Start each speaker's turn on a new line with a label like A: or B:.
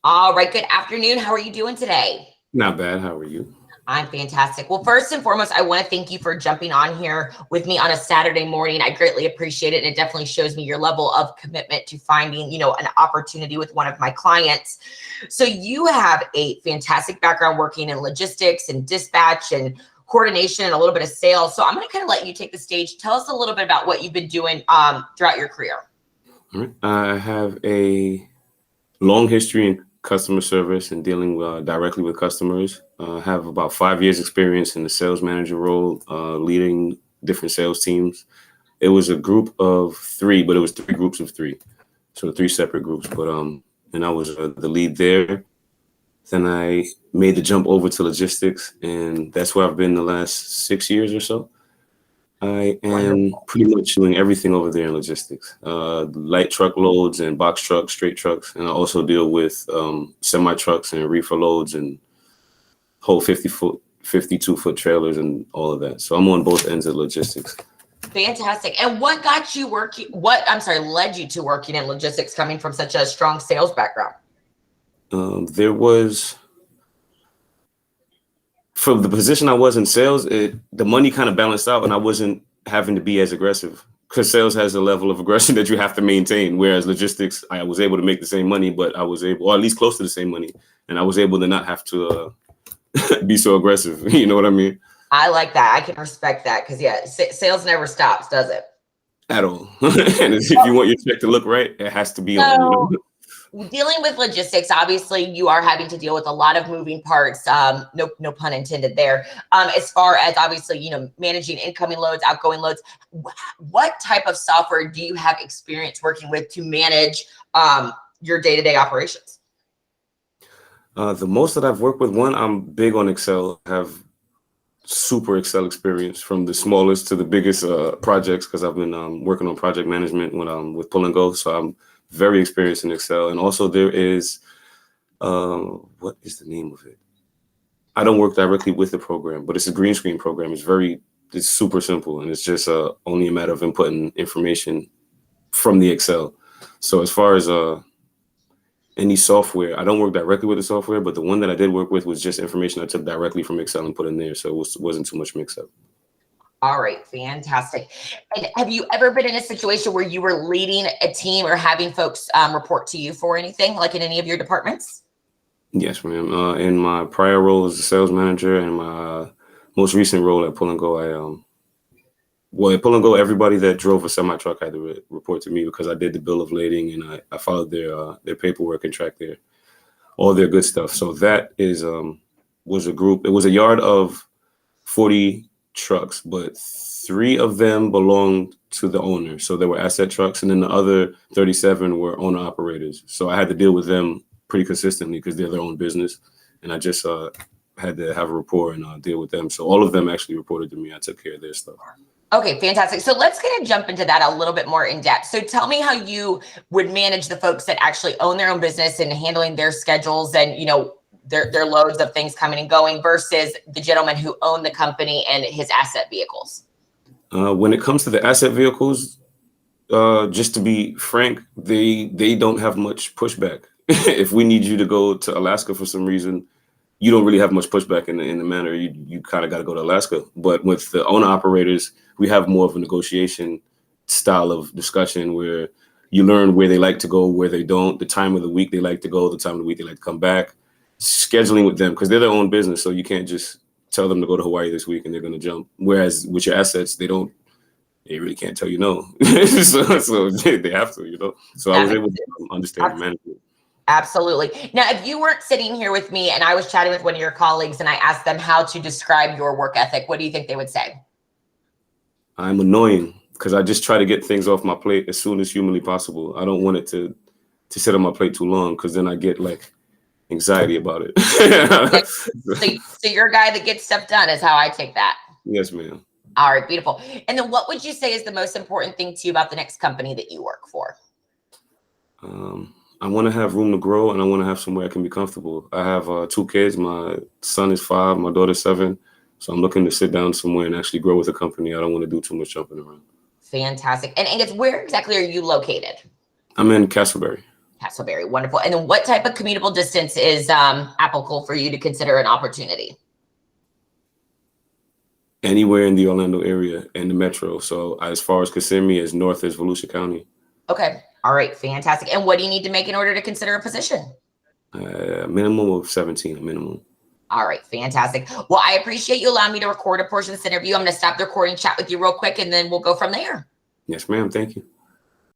A: All right, good afternoon. How are you doing today?
B: Not bad. How are you?
A: I'm fantastic. Well, first and foremost, I want to thank you for jumping on here with me on a Saturday morning. I greatly appreciate it. And it definitely shows me your level of commitment to finding, an opportunity with one of my clients. So you have a fantastic background working in logistics and dispatch and coordination and a little bit of sales. So I'm going to kind of let you take the stage. Tell us a little bit about what you've been doing throughout your career.
B: All right. I have a long history in customer service and dealing directly with customers. I have about 5 years experience in the sales manager role, leading different sales teams. It was a group of three, but it was three groups of three. So three separate groups. And I was the lead there. Then I made the jump over to logistics, and that's where I've been the last 6 years or so. I am
A: Wonderful.
B: pretty much doing everything over there in logistics, light truck loads and box trucks, straight trucks. And I also deal with semi trucks and reefer loads and whole 50-foot, 52-foot trailers and all of that. So I'm on both ends of logistics.
A: Fantastic. And what got you working? Led you to working in logistics coming from such a strong sales background?
B: There was, for the position I was in sales, the money kind of balanced out and I wasn't having to be as aggressive because sales has a level of aggression that you have to maintain. Whereas logistics, I was able to make the same money, but I was able, or at least close to the same money. And I was able to not have to be so aggressive. You know what I mean?
A: I like that. I can respect that because, yeah, sales never stops, does it?
B: At all. And if you want your check to look right, it has to be on,
A: So, dealing with logistics, obviously, you are having to deal with a lot of moving parts. No pun intended there. As far as obviously, managing incoming loads, outgoing loads. What type of software do you have experience working with to manage your day-to-day operations?
B: The most that I've worked with, one, I'm big on Excel. I have super Excel experience from the smallest to the biggest projects because I've been working on project management when I'm with Pull and Go. So I'm very experienced in Excel. And also there is, what is the name of it? I don't work directly with the program, but it's a green screen program. It's super simple. And it's just only a matter of inputting information from the Excel. So as far as any software, I don't work directly with the software, but the one that I did work with was just information I took directly from Excel and put in there. So wasn't too much mix up.
A: All right, fantastic. And have you ever been in a situation where you were leading a team or having folks report to you for anything, like in any of your departments?
B: Yes, ma'am. In my prior role as a sales manager and my most recent role at Pull and Go, at Pull and Go, everybody that drove a semi truck had to report to me because I did the bill of lading and I followed their paperwork and tracked all their good stuff. So that was a group. It was a yard of 40 trucks, but 3 of them belonged to the owner. So they were asset trucks, and then the other 37 were owner operators. So I had to deal with them pretty consistently because they're their own business, and I just had to have a rapport and deal with them. So all of them actually reported to me. I took care of their stuff.
A: Okay, fantastic. So let's kind of jump into that a little bit more in depth. So tell me how you would manage the folks that actually own their own business and handling their schedules and, their loads of things coming and going versus the gentleman who owned the company and his asset vehicles.
B: When it comes to the asset vehicles, just to be frank, they don't have much pushback. If we need you to go to Alaska for some reason, you don't really have much pushback in the manner you kind of got to go to Alaska. But with the owner operators, we have more of a negotiation style of discussion where you learn where they like to go, where they don't, the time of the week they like to go, the time of the week they like to come back, scheduling with them because they're their own business. So you can't just tell them to go to Hawaii this week and they're going to jump. Whereas with your assets, they really can't tell you no. so they have to, So I was able to understand and manage it.
A: Absolutely. Now, if you weren't sitting here with me and I was chatting with one of your colleagues and I asked them how to describe your work ethic, what do you think they would say?
B: I'm annoying because I just try to get things off my plate as soon as humanly possible. I don't want it to sit on my plate too long because then I get like anxiety about it.
A: So you're a guy that gets stuff done is how I take that.
B: Yes, ma'am.
A: All right, beautiful. And then what would you say is the most important thing to you about the next company that you work for?
B: I want to have room to grow and I want to have somewhere I can be comfortable. I have 2 kids. My son is 5, my daughter's 7. So I'm looking to sit down somewhere and actually grow with a company. I don't want to do too much jumping around.
A: Fantastic. And Angus, where exactly are you located?
B: I'm in Castleberry.
A: Castleberry, wonderful. And then what type of commutable distance is applicable for you to consider an opportunity?
B: Anywhere in the Orlando area and the metro. So as far as Kissimmee, as north as Volusia County.
A: Okay. All right. Fantastic. And what do you need to make in order to consider a position?
B: A minimum of 17, a minimum.
A: All right. Fantastic. Well, I appreciate you allowing me to record a portion of this interview. I'm going to stop the recording, chat with you real quick, and then we'll go from there.
B: Yes, ma'am. Thank you.